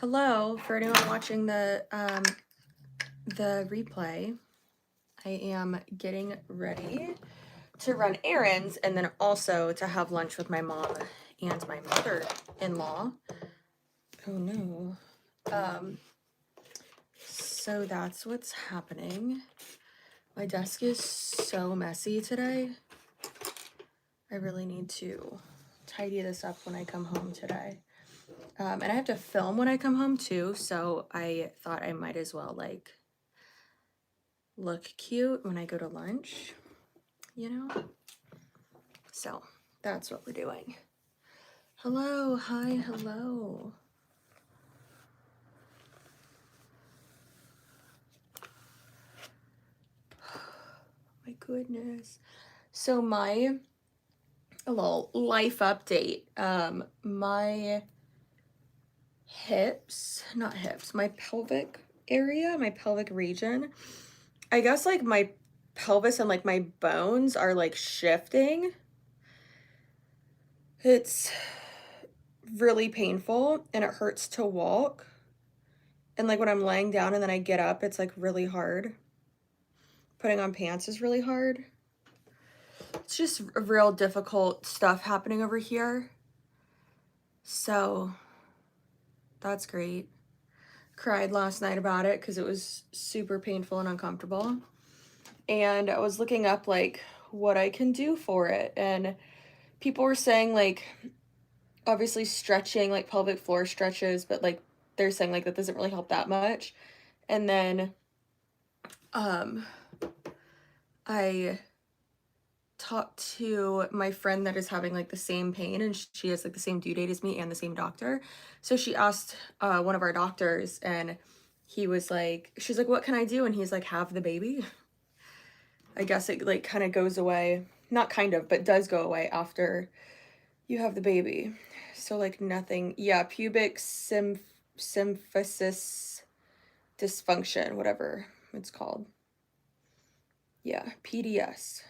Hello, for anyone watching the replay. I am getting ready to run errands and then also to have lunch with my mom and my mother-in-law. Oh no. So that's what's happening. My desk is so messy today. I really need to tidy this up when I come home today. And I have to film when I come home too, so I thought I might as well like look cute when I go to lunch, you know? So that's what we're doing. Hello, hi, hello. My goodness. So a little life update. My my pelvic area, my pelvic region, I guess like my pelvis and like my bones are like shifting. It's really painful and it hurts to walk. And like when I'm laying down and then I get up, it's like really hard. Putting on pants is really hard. It's just real difficult stuff happening over here. So that's great. Cried last night about it because it was super painful and uncomfortable. And I was looking up like what I can do for it. And people were saying like, obviously stretching, like pelvic floor stretches, but like they're saying like that doesn't really help that much. And then I talked to my friend that is having like the same pain, and she has like the same due date as me and the same doctor. So she asked one of our doctors, and he was like, she's like, what can I do? And he's like, have the baby. I guess it like kind of goes away, not kind of, but does go away after you have the baby. So like nothing, yeah, pubic symphysis dysfunction, whatever it's called. Yeah, PDS.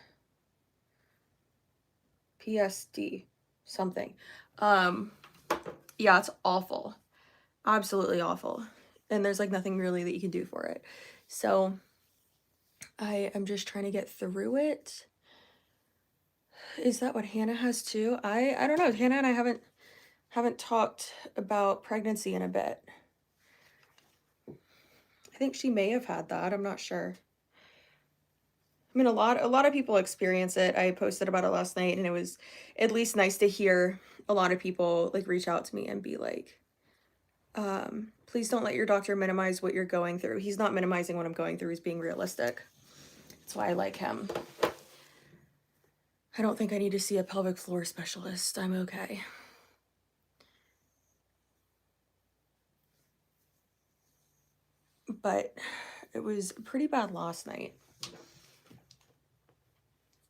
PSD, something. Yeah, it's awful. Absolutely awful. And there's like nothing really that you can do for it. So I am just trying to get through it. Is that what Hannah has too? I don't know. Hannah and I haven't talked about pregnancy in a bit. I think she may have had that. I'm not sure. I mean, a lot of people experience it. I posted about it last night, and it was at least nice to hear a lot of people like reach out to me and be like, please don't let your doctor minimize what you're going through. He's not minimizing what I'm going through. He's being realistic. That's why I like him. I don't think I need to see a pelvic floor specialist. I'm okay. But it was pretty bad last night.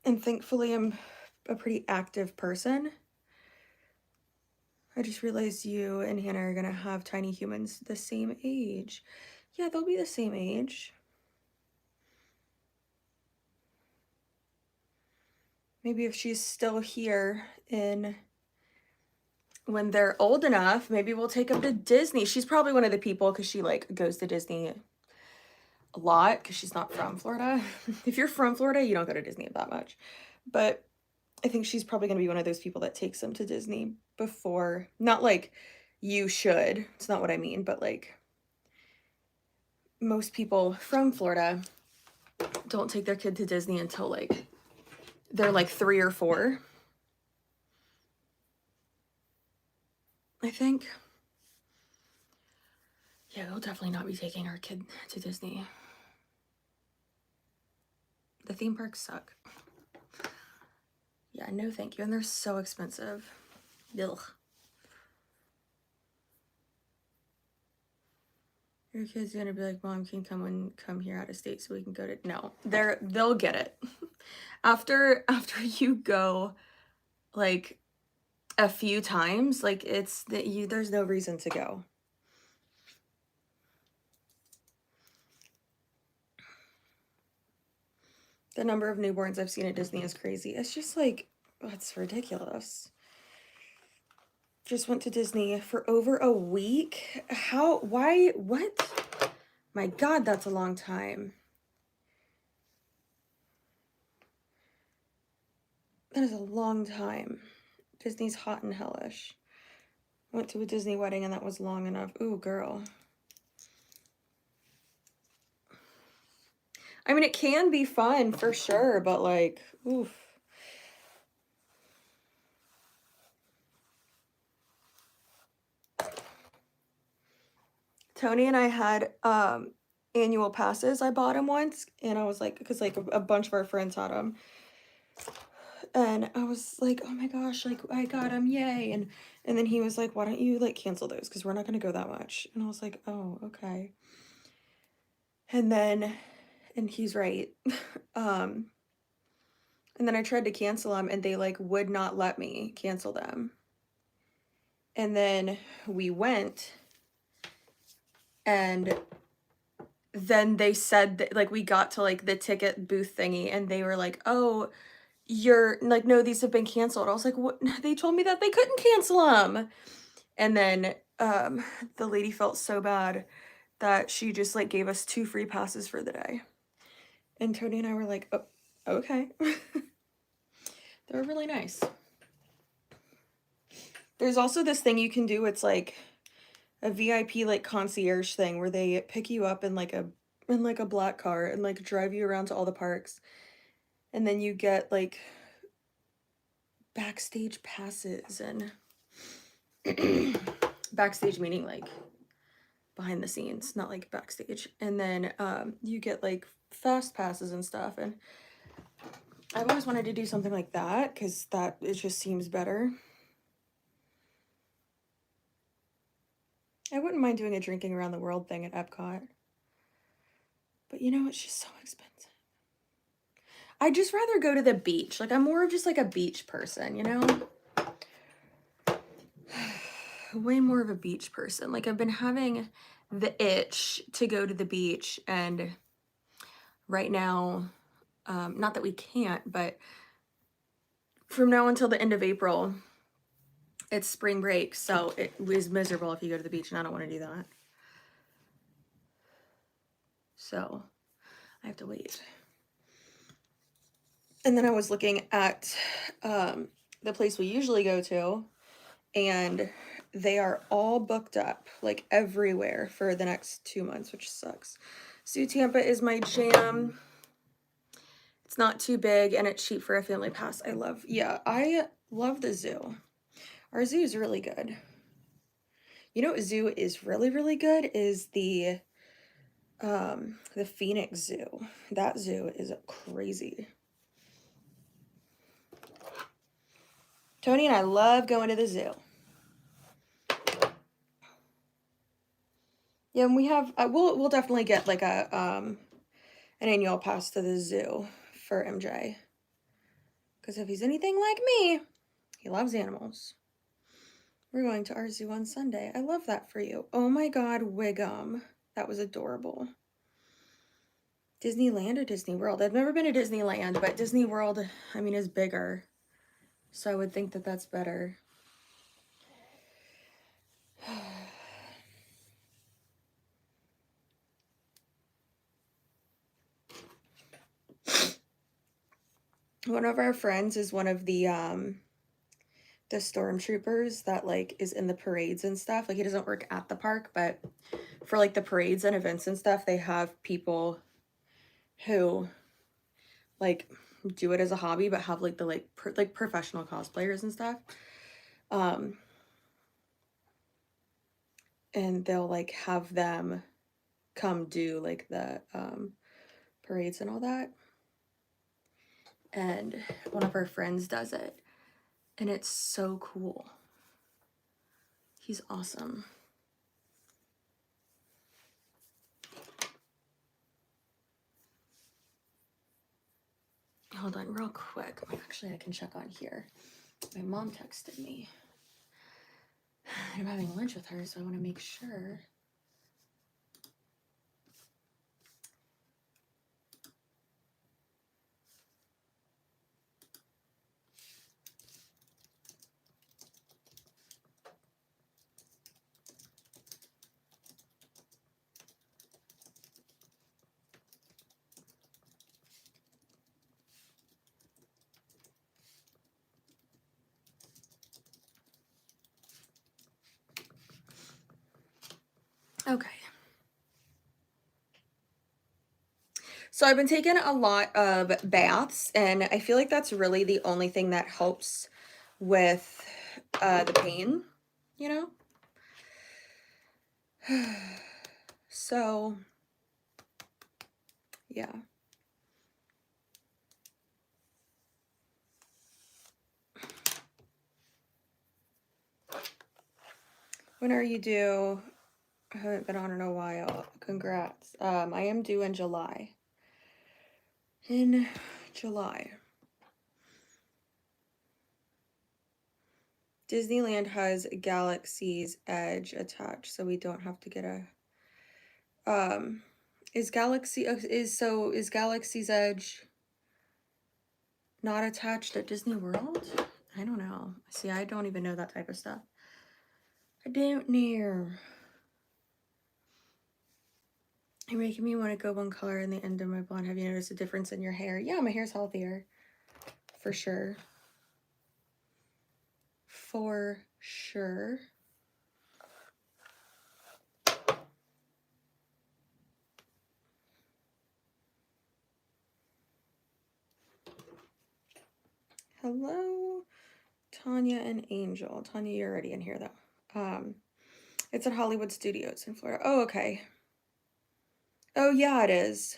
And thankfully I'm a pretty active person. I just realized you and Hannah are gonna have tiny humans the same age. Yeah, they'll be the same age. Maybe if she's still here when they're old enough, maybe we'll take them to Disney. She's probably one of the people, because she like goes to Disney a lot because she's not from Florida. If you're from Florida, you don't go to Disney that much. But I think she's probably going to be one of those people that takes them to Disney before, not like you should, it's not what I mean, but like most people from Florida don't take their kid to Disney until like they're like 3 or 4. I think. Yeah, we'll definitely not be taking our kid to Disney. The theme parks suck. Yeah, no thank you. And they're so expensive. Ugh. Your kid's gonna be like, Mom, can come here out of state so we can go to. No, they'll get it. After you go like a few times, like it's that there's no reason to go. The number of newborns I've seen at Disney is crazy. It's just like, it's ridiculous. just went to Disney for over a week. How, why, what? My God, that's a long time. That is a long time. Disney's hot and hellish. Went to a Disney wedding and that was long enough. Ooh, girl. I mean, it can be fun for sure, but like, oof. Tony and I had annual passes. I bought them once and I was like, because like a bunch of our friends had them. And I was like, oh my gosh, like I got them, yay. And then he was like, why don't you like cancel those? Because we're not going to go that much. And I was like, oh, okay. And then, and he's right. And then I tried to cancel them and they like would not let me cancel them. And then we went and then they said that like we got to like the ticket booth thingy and they were like, oh, you're like, no, these have been canceled. I was like, what? They told me that they couldn't cancel them. And then the lady felt so bad that she just like gave us 2 free passes for the day. And Tony and I were like, oh, okay. They were really nice. There's also this thing you can do. It's like a VIP like concierge thing where they pick you up in like a black car and like drive you around to all the parks. And then you get like backstage passes and backstage meaning like behind the scenes, not like backstage. And then you get like fast passes and stuff. And I've always wanted to do something like that because it just seems better. I wouldn't mind doing a drinking around the world thing at Epcot. But you know, it's just so expensive. I'd just rather go to the beach. Like I'm more of just like a beach person, you know? Way more of a beach person. Like I've been having the itch to go to the beach and right now, not that we can't, but from now until the end of April, it's spring break. So it was miserable if you go to the beach and I don't want to do that. So I have to wait. And then I was looking at the place we usually go to and they are all booked up like everywhere for the next 2 months, which sucks. Zoo Tampa is my jam. It's not too big and it's cheap for a family pass. I love the zoo. Our zoo is really good. You know what zoo is really, really good is the Phoenix Zoo. That zoo is crazy. Tony and I love going to the zoo. Yeah, and we have we'll definitely get like a an annual pass to the zoo for MJ. Because if he's anything like me, he loves animals. We're going to our zoo on Sunday. I love that for you. Oh my God, Wiggum. That was adorable. Disneyland or Disney World? I've never been to Disneyland, but Disney World, I mean, is bigger. So I would think that that's better. One of our friends is one of the stormtroopers that like is in the parades and stuff. Like he doesn't work at the park, but for like the parades and events and stuff, they have people who like do it as a hobby, but have like the like professional cosplayers and stuff. And they'll like have them come do like the parades and all that. And one of our friends does it. And it's so cool. He's awesome. Hold on real quick. Actually, I can check on here. My mom texted me. I'm having lunch with her, so I want to make sure. Okay. So I've been taking a lot of baths, and I feel like that's really the only thing that helps with the pain, you know? So, yeah. When are you due? I haven't been on in a while. Congrats. I am due in July. In July. Disneyland has Galaxy's Edge attached, so we don't have to get a is Galaxy's Edge not attached at Disney World? I don't know. See, I don't even know that type of stuff. I don't know. You're making me want to go one color in the end of my blonde. Have you noticed a difference in your hair? Yeah, my hair's healthier. For sure. For sure. Hello, Tanya and Angel. Tanya, you're already in here though. It's at Hollywood Studios in Florida. Oh, okay. Oh, yeah, it is.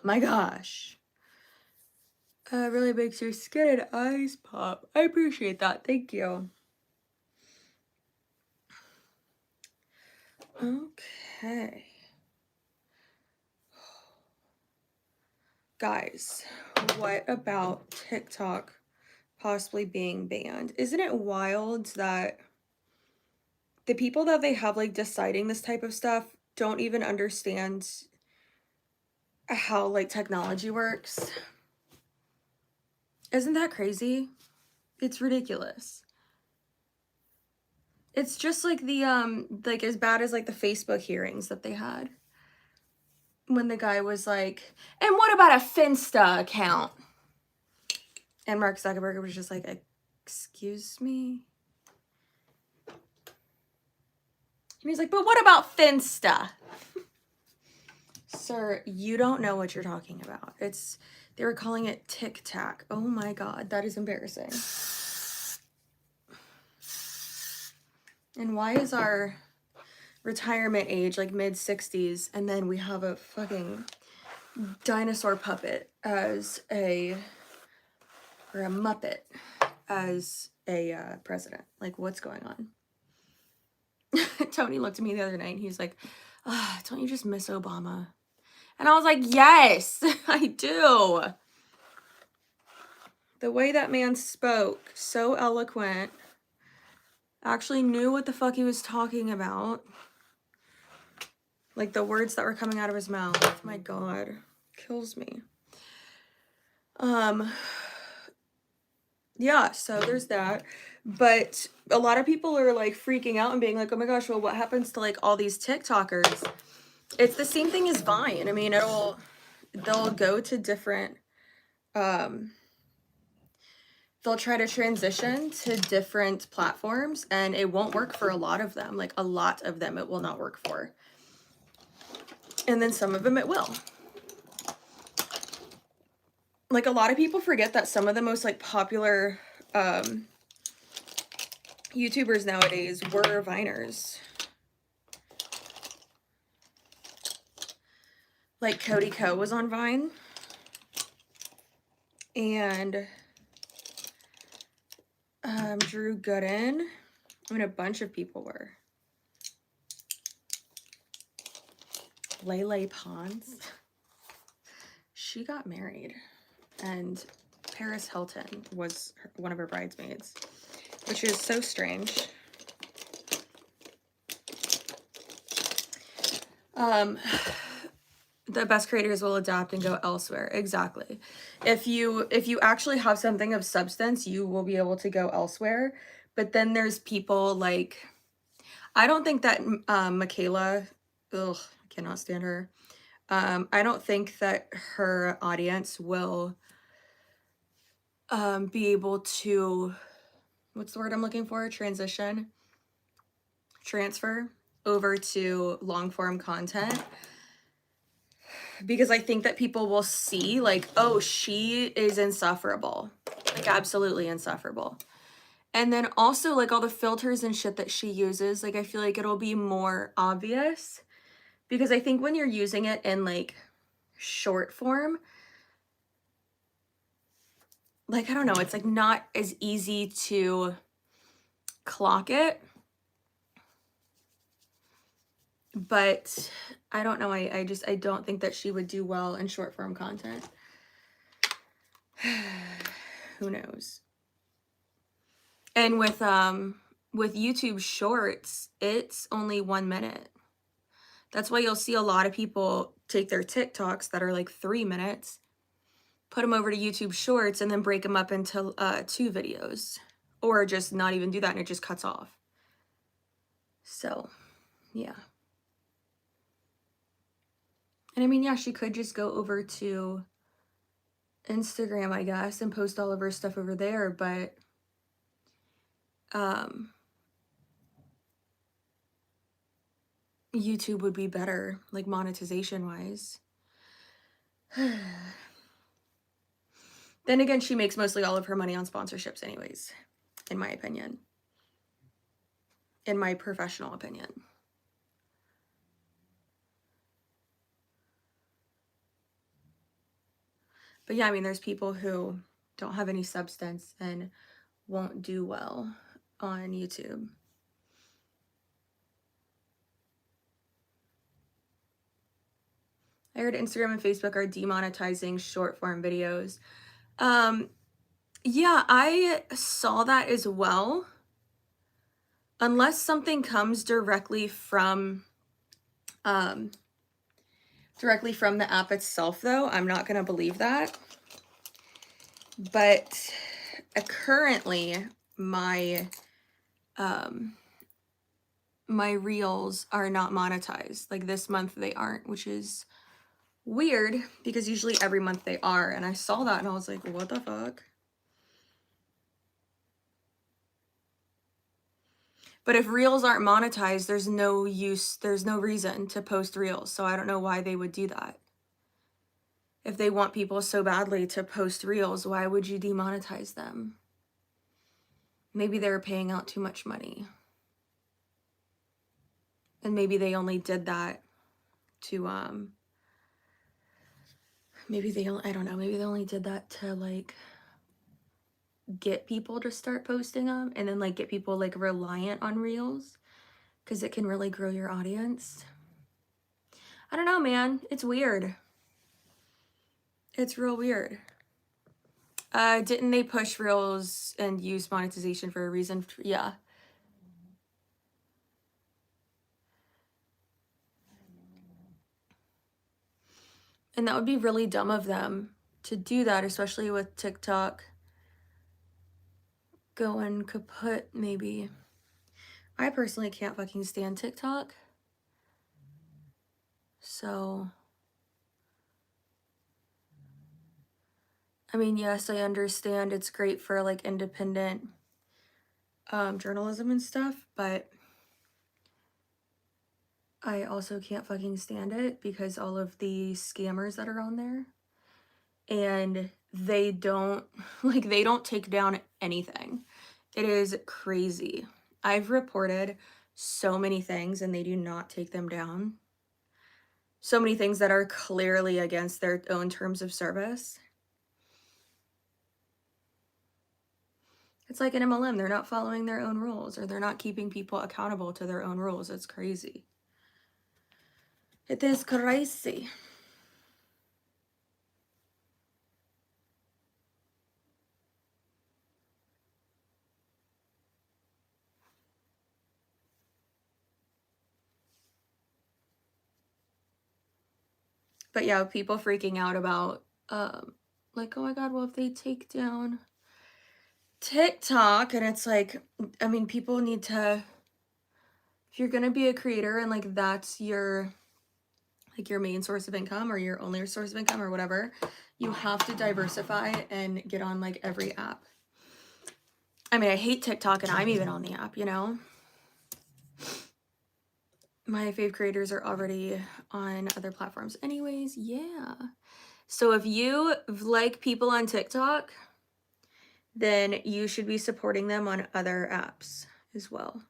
My gosh. Really makes your skin and eyes pop. I appreciate that. Thank you. Okay. Guys, what about TikTok possibly being banned? Isn't it wild that the people that they have like deciding this type of stuff don't even understand how like technology works? Isn't that crazy? It's ridiculous. It's just like the like as bad as like the Facebook hearings that they had. When the guy was like, and what about a Finsta account? And Mark Zuckerberg was just like, excuse me? And he's like, but what about Finsta? Sir, you don't know what you're talking about. They were calling it TikTok. Oh my God, that is embarrassing. And why is our retirement age like mid-60s and then we have a fucking dinosaur puppet as a Muppet as a president? Like, what's going on? Tony looked at me the other night and he was like, don't you just miss Obama? And I was like, yes, I do. The way that man spoke, so eloquent, actually knew what the fuck he was talking about. Like the words that were coming out of his mouth, my God, kills me. Yeah, so there's that. But a lot of people are like freaking out and being like, oh my gosh, well, what happens to like all these TikTokers? It's the same thing as Vine. I mean, they'll go to different, they'll try to transition to different platforms and it won't work for a lot of them. Like a lot of them, it will not work for. And then some of them it will. Like a lot of people forget that some of the most like popular YouTubers nowadays were Viners. Like Cody Ko was on Vine. And Drew Gooden. I mean, a bunch of people were. Lele Pons. She got married. And Paris Hilton was one of her bridesmaids. Which is so strange. The best creators will adapt and go elsewhere. Exactly. If you actually have something of substance, you will be able to go elsewhere. But then there's people like, I don't think that Michaela, ugh, I cannot stand her. I don't think that her audience will be able to, what's the word I'm looking for? Transition transfer over to long form content, because I think that people will see like, oh, she is insufferable, like absolutely insufferable. And then also like all the filters and shit that she uses, like I feel like it'll be more obvious, because I think when you're using it in like short form, like, I don't know, it's like not as easy to clock it. But I don't know, I don't think that she would do well in short form content. Who knows? And with YouTube Shorts, it's only 1 minute. That's why you'll see a lot of people take their TikToks that are like 3 minutes, put them over to YouTube Shorts, and then break them up into 2 videos, or just not even do that and it just cuts off. So, yeah. And I mean, yeah, she could just go over to Instagram, I guess, and post all of her stuff over there, but YouTube would be better, like monetization wise. Then again, she makes mostly all of her money on sponsorships anyways, in my opinion. In my professional opinion. But yeah, I mean, there's people who don't have any substance and won't do well on YouTube. I heard Instagram and Facebook are demonetizing short form videos. Yeah, I saw that as well. Unless something comes directly from the app itself, though, I'm not going to believe that. But currently, my my reels are not monetized. Like this month they aren't, which is weird because usually every month they are. And I saw that and I was like, what the fuck? But if reels aren't monetized, there's no use, there's no reason to post reels. So I don't know why they would do that. If they want people so badly to post reels, why would you demonetize them? Maybe they were paying out too much money. And maybe they only did that to, maybe they only, I don't know, maybe they only did that to like get people to start posting them and then like get people like reliant on reels because it can really grow your audience. I don't know, man. It's weird. It's real weird. Didn't they push reels and use monetization for a reason? Yeah. And that would be really dumb of them to do that, especially with TikTok going kaput, maybe. I personally can't fucking stand TikTok. So, I mean, yes, I understand it's great for like independent journalism and stuff, but I also can't fucking stand it because all of the scammers that are on there, and they don't take down anything. It is crazy. I've reported so many things and they do not take them down. So many things that are clearly against their own terms of service. It's like an MLM. They're not following their own rules, or they're not keeping people accountable to their own rules. It's crazy. It is crazy. But yeah, people freaking out about like, oh my god, well, if they take down TikTok, and it's like, I mean, people need to, if you're gonna be a creator and like that's your like your main source of income or your only source of income or whatever, you have to diversify and get on like every app. I mean, I hate TikTok and I'm even on the app, you know? My fave creators are already on other platforms anyways. Yeah. So if you like people on TikTok, then you should be supporting them on other apps as well.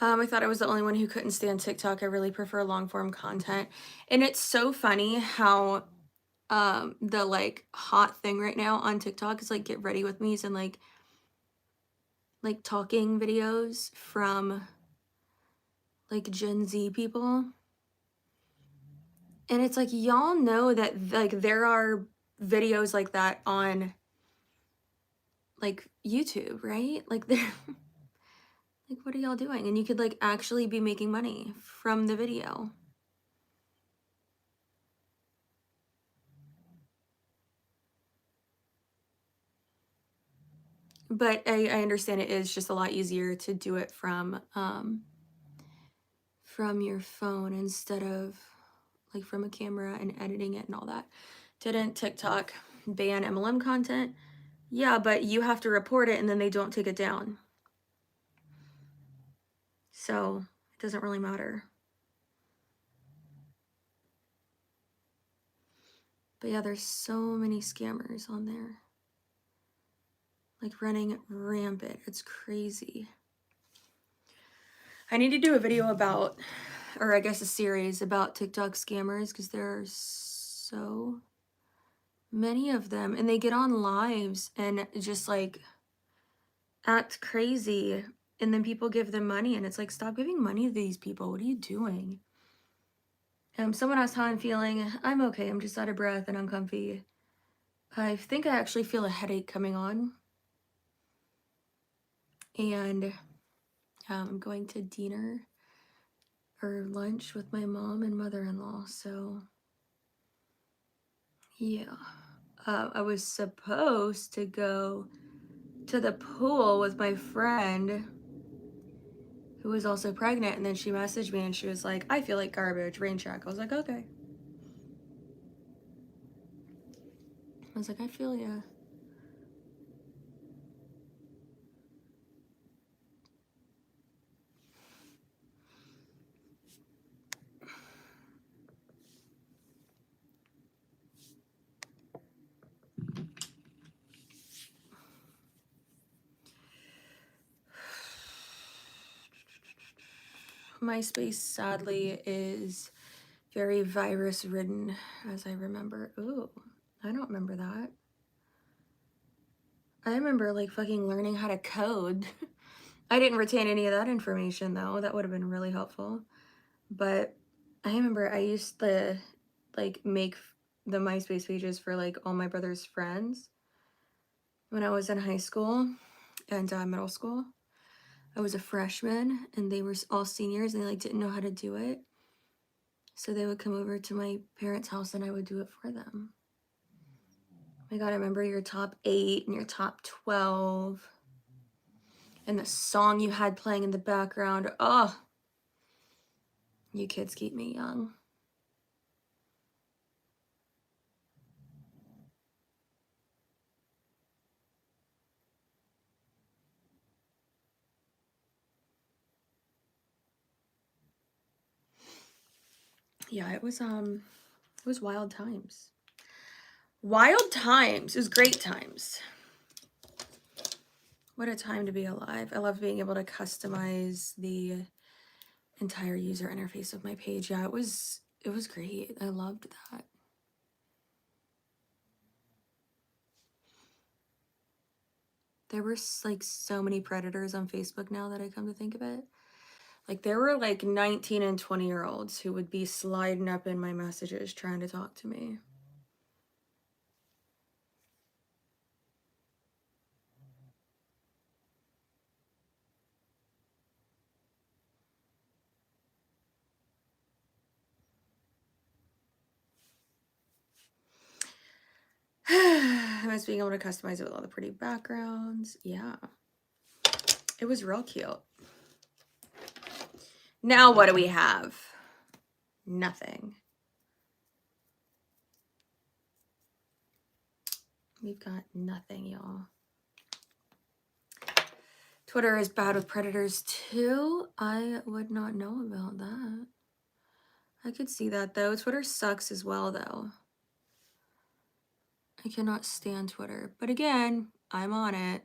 I thought I was the only one who couldn't stand TikTok. I really prefer long form content. And it's so funny how the like hot thing right now on TikTok is like get ready with me's and like talking videos from like Gen Z people. And it's like, y'all know that like there are videos like that on like YouTube, right? Like they're like, what are y'all doing? And you could like actually be making money from the video. But I understand it is just a lot easier to do it from your phone instead of like from a camera and editing it and all that. Didn't TikTok ban MLM content? Yeah, but you have to report it and then they don't take it down. So it doesn't really matter. But yeah, there's so many scammers on there. Like running rampant. It's crazy. I need to do a video about, or I guess a series about TikTok scammers because there are so many of them. And they get on lives and just like act crazy. And then people give them money and it's like, stop giving money to these people. What are you doing? Someone asked how I'm feeling. I'm okay. I'm just out of breath and uncomfy. I think I actually feel a headache coming on. And I'm going to dinner or lunch with my mom and mother-in-law. So yeah, I was supposed to go to the pool with my friend who was also pregnant. And then she messaged me and she was like, I feel like garbage, rain check. I was like, okay. I was like, I feel ya. MySpace sadly is very virus ridden, as I remember. Ooh, I don't remember that. I remember like fucking learning how to code. I didn't retain any of that information though. That would have been really helpful. But I remember I used to like make the MySpace pages for like all my brother's friends when I was in high school and middle school. I was a freshman and they were all seniors and they like didn't know how to do it. So they would come over to my parents' house and I would do it for them. Oh my God, I remember your top 8 and your top 12 and the song you had playing in the background. Oh, you kids keep me young. Yeah, it was wild times. Wild times. It was great times. What a time to be alive. I love being able to customize the entire user interface of my page. Yeah, it was great. I loved that. There were like so many predators on Facebook now that I come to think of it. Like there were like 19 and 20-year-olds who would be sliding up in my messages trying to talk to me. I was being able to customize it with all the pretty backgrounds. Yeah. It was real cute. Now what do we have? Nothing. We've got nothing, y'all. Twitter is bad with predators too. I would not know about that. I could see that though. Twitter sucks as well though. I cannot stand Twitter. But again, I'm on it.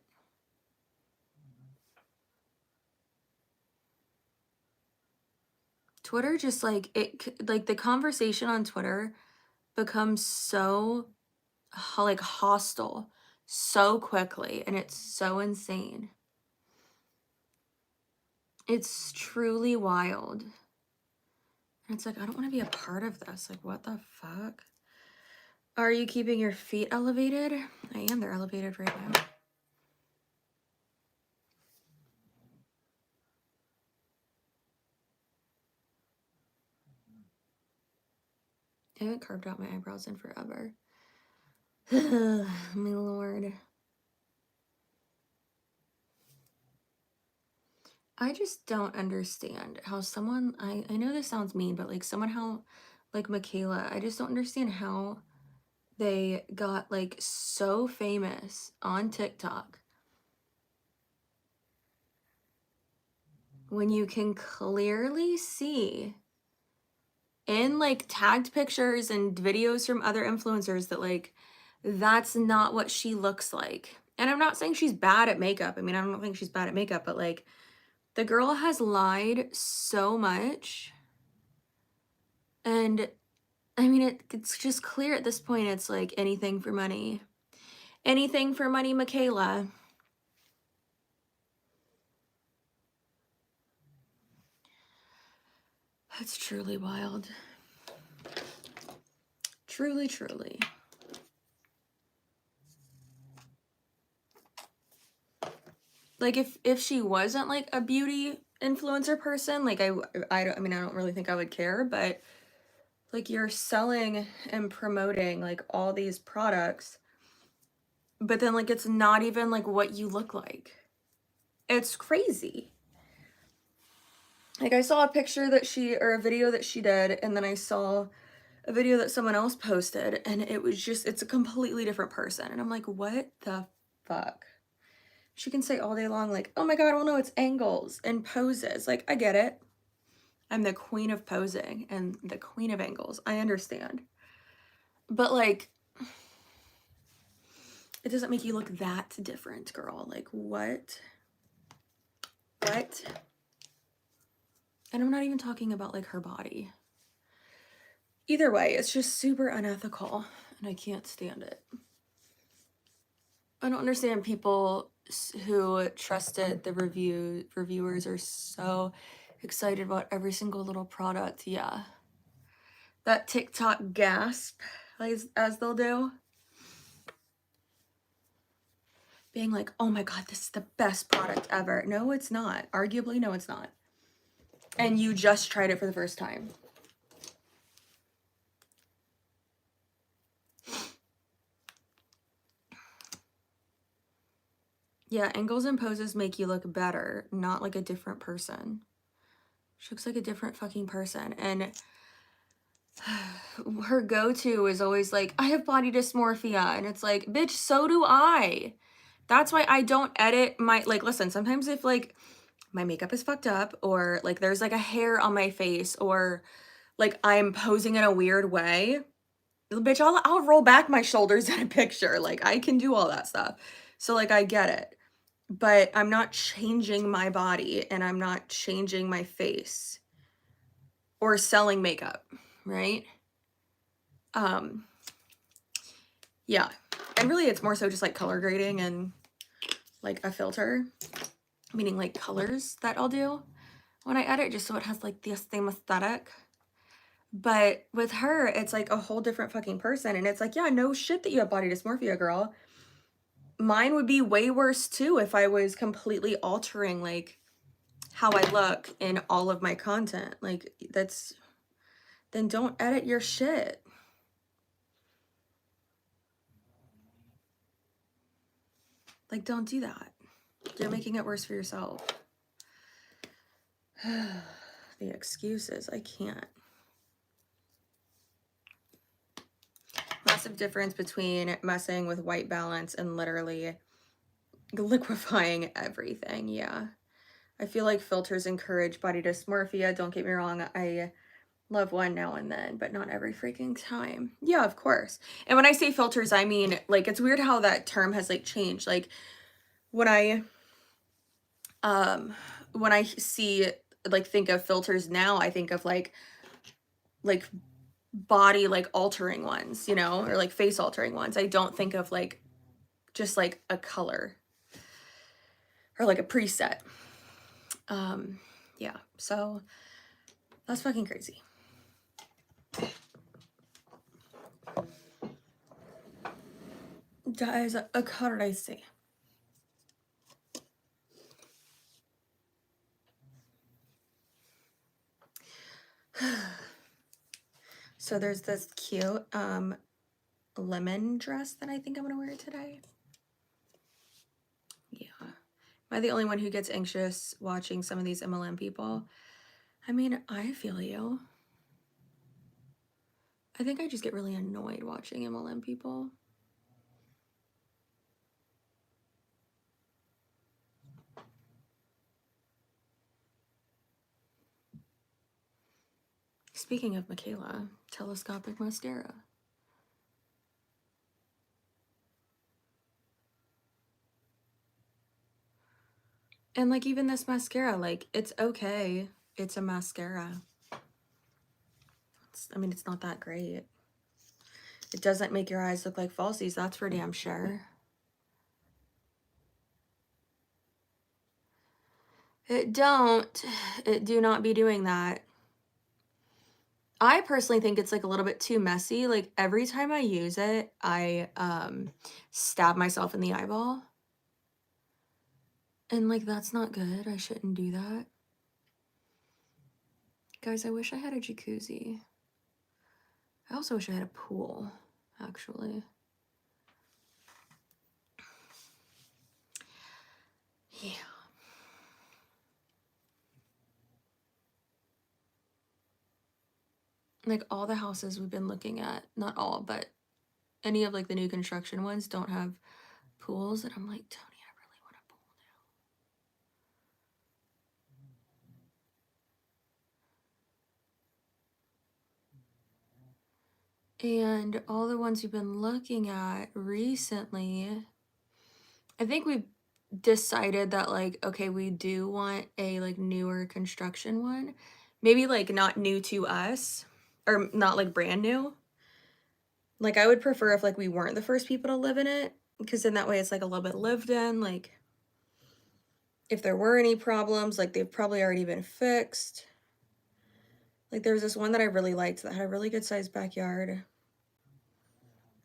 Twitter just like the conversation on Twitter becomes so like hostile so quickly, and it's so insane. It's truly wild. And it's like, I don't want to be a part of this. Like, what the fuck? Are you keeping your feet elevated? I am. They're elevated right now. I haven't carved out my eyebrows in forever. My lord. I just don't understand how someone, I know this sounds mean, but like someone how, like Michaela, I just don't understand how they got like so famous on TikTok when you can clearly see in like tagged pictures and videos from other influencers that like that's not what she looks like. And I'm not saying she's bad at makeup. I mean, I don't think she's bad at makeup, but like the girl has lied so much. And I mean, it's just clear at this point. It's like anything for money. Anything for money, Michaela. That's truly wild. Truly, truly. Like if she wasn't like a beauty influencer person, like I don't really think I would care, but like you're selling and promoting like all these products, but then like it's not even like what you look like. It's crazy. Like I saw a picture that or a video that she did, and then I saw a video that someone else posted, and it was just, it's a completely different person. And I'm like, what the fuck? She can say all day long, like, oh my God, well, no, it's angles and poses. Like, I get it. I'm the queen of posing and the queen of angles. I understand. But like, it doesn't make you look that different, girl. Like, what? What? And I'm not even talking about like her body. Either way, it's just super unethical and I can't stand it. I don't understand people who trusted the reviewers are so excited about every single little product. Yeah. That TikTok gasp, as they'll do. Being like, oh my God, this is the best product ever. No, it's not. Arguably, no, it's not. And you just tried it for the first time. Yeah, angles and poses make you look better, not like a different person. She looks like a different fucking person. And her go-to is always like, I have body dysmorphia. And it's like, bitch, so do I. That's why I don't edit my, like, listen, sometimes if like my makeup is fucked up or like there's like a hair on my face or like I'm posing in a weird way, bitch, I'll roll back my shoulders in a picture. Like I can do all that stuff. So like I get it. But I'm not changing my body and I'm not changing my face or selling makeup, right? Yeah. And really it's more so just like color grading and like a filter, meaning like colors that I'll do when I edit, just so it has like the same aesthetic. But with her, it's like a whole different fucking person. And it's like, yeah, no shit that you have body dysmorphia, girl. Mine would be way worse too if I was completely altering like how I look in all of my content. Like then don't edit your shit. Like, don't do that. You're making it worse for yourself. The excuses, I can't. massive difference between messing with white balance and literally liquefying everything. Yeah. I feel like filters encourage body dysmorphia. Don't get me wrong. I love one now and then, but not every freaking time. Yeah, of course. And when I say filters, I mean, like, it's weird how that term has like changed. Like when I see, like, think of filters now, I think of like body, like altering ones, you know, or like face altering ones. I don't think of like just like a color or like a preset. Yeah, so that's fucking crazy. Guys, how did I say? So there's this cute lemon dress that I think I'm gonna wear today. Yeah. Am I the only one who gets anxious watching some of these MLM people? I mean, I feel you. I think I just get really annoyed watching MLM people. Speaking of Michaela, telescopic mascara. And like even this mascara, like it's okay. It's a mascara. I mean, it's not that great. It doesn't make your eyes look like falsies, that's for damn sure. It do not be doing that. I personally think it's like a little bit too messy. Like every time I use it, I stab myself in the eyeball. And like that's not good. I shouldn't do that. Guys, I wish I had a jacuzzi. I also wish I had a pool, actually. Yeah. Like all the houses we've been looking at, not all, but any of like the new construction ones don't have pools. And I'm like, Tony, I really want a pool now. And all the ones we've been looking at recently, I think we've decided that like, okay, we do want a like newer construction one. Maybe like not new to us or not like brand new. Like I would prefer if like we weren't the first people to live in it, because then that way it's like a little bit lived in. Like if there were any problems, like they've probably already been fixed. Like there was this one that I really liked that had a really good sized backyard.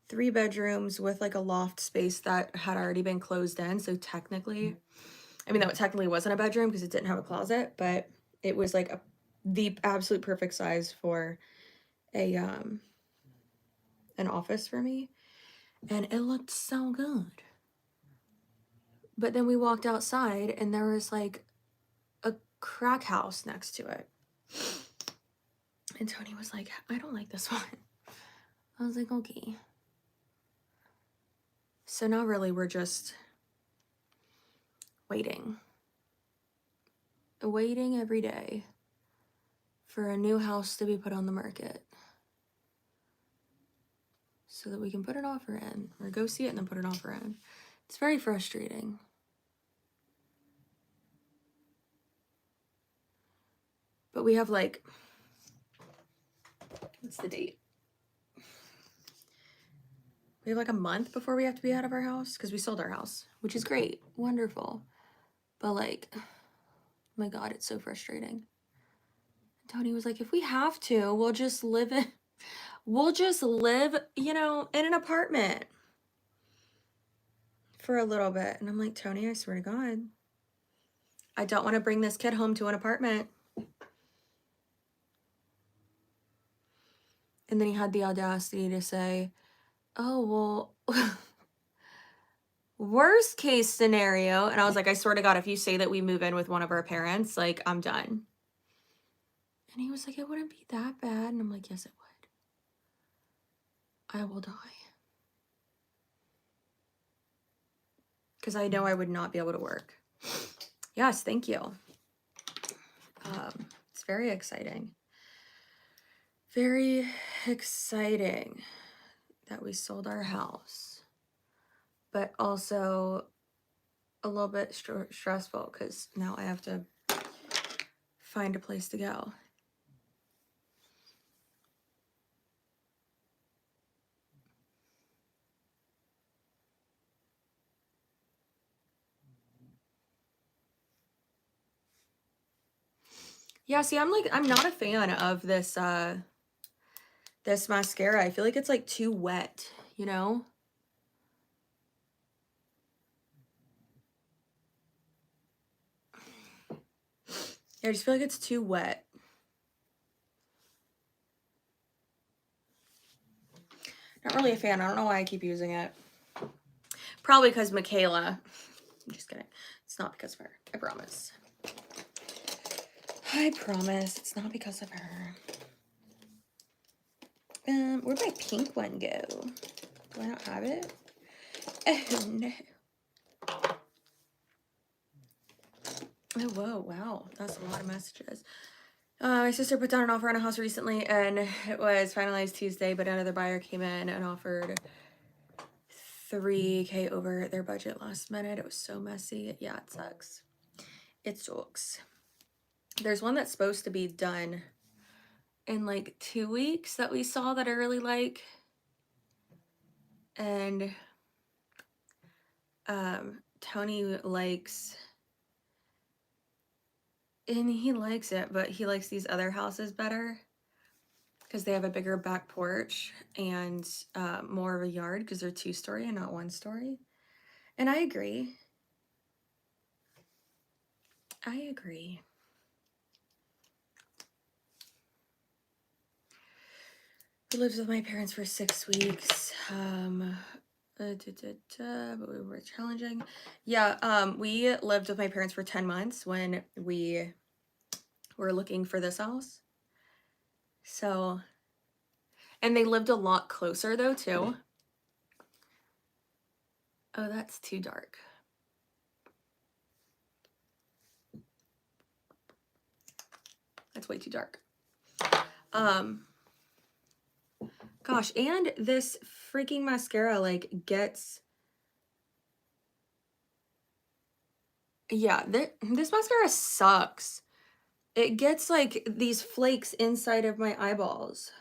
3 bedrooms with like a loft space that had already been closed in. So technically, I mean, that technically wasn't a bedroom because it didn't have a closet, but it was like the absolute perfect size for a an office for me. And it looked so good. But then we walked outside and there was like a crack house next to it. And Tony was like, I don't like this one. I was like, okay. So now really we're just waiting every day for a new house to be put on the market so that we can put an offer in or go see it and then put an offer in. It's very frustrating. But we have like, what's the date? We have like a month before we have to be out of our house because we sold our house, which is great, wonderful. But like, oh my God, it's so frustrating. Tony was like, if we have to, we'll just live, you know, in an apartment for a little bit. And I'm like, Tony, I swear to God, I don't want to bring this kid home to an apartment. And then he had the audacity to say, oh, well, worst case scenario. And I was like, I swear to God, if you say that we move in with one of our parents, like, I'm done. And he was like, it wouldn't be that bad. And I'm like, yes, it would. I will die. because I know I would not be able to work. Yes, thank you. It's very exciting. Very exciting that we sold our house, but also a little bit stressful because now I have to find a place to go. Yeah, see, I'm not a fan of this this mascara. I feel like it's like too wet, you know? Yeah, I just feel like it's too wet. Not really a fan. I don't know why I keep using it. Probably because Michaela. I'm just kidding. It's not because of her. I promise. I promise. It's not because of her. Where'd my pink one go? Do I not have it? Oh, no. Oh, whoa. Wow. That's a lot of messages. My sister put down an offer on a house recently, and it was finalized Tuesday, but another buyer came in and offered $3K over their budget last minute. It was so messy. Yeah, it sucks. It sucks. There's one that's supposed to be done in like 2 weeks that we saw that I really like. And Tony likes, and he likes it, but he likes these other houses better because they have a bigger back porch and more of a yard because they're 2-story and not 1-story. And I agree. I agree. I lived with my parents for 6 weeks. But we were challenging. Yeah, we lived with my parents for 10 months when we were looking for this house. So, and they lived a lot closer though too. Oh, that's too dark. That's way too dark. Gosh, and this freaking mascara like gets, yeah, this mascara sucks. It gets like these flakes inside of my eyeballs.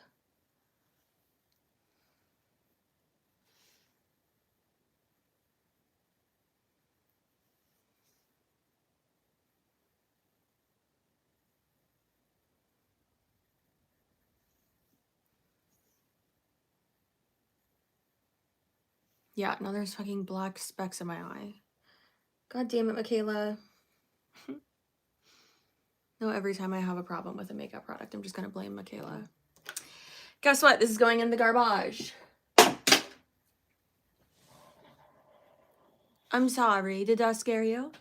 Yeah, now there's fucking black specks in my eye. God damn it, Michaela. No, every time I have a problem with a makeup product, I'm just gonna blame Michaela. Guess what? This is going in the garbage. I'm sorry. Did that scare you?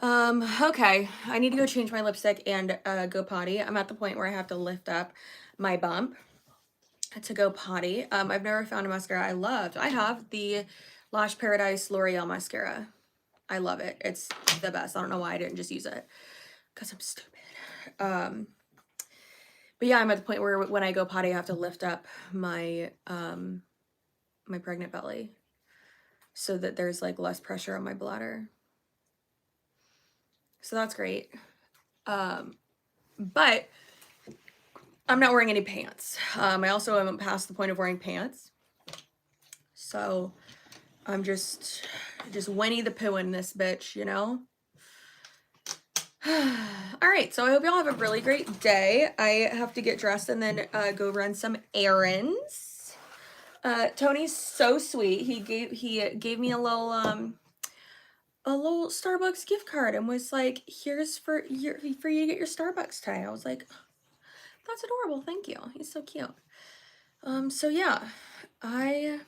Okay. I need to go change my lipstick and go potty. I'm at the point where I have to lift up my bump to go potty. I've never found a mascara I loved. I have the Lash Paradise L'Oreal mascara. I love it. It's the best. I don't know why I didn't just use it. Because I'm stupid. But yeah, I'm at the point where when I go potty, I have to lift up my my pregnant belly so that there's like less pressure on my bladder. So that's great. But I'm not wearing any pants. I also am past the point of wearing pants. So I'm just Winnie the Pooh in this bitch, you know? All right, so I hope y'all have a really great day. I have to get dressed and then go run some errands. Tony's so sweet. He gave me a little Starbucks gift card and was like, "Here's for you to get your Starbucks today." I was like, "That's adorable. Thank you." He's so cute. So yeah, I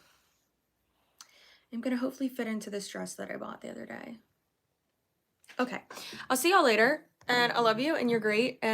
am gonna hopefully fit into this dress that I bought the other day. Okay, I'll see y'all later, and I love you, and you're great. And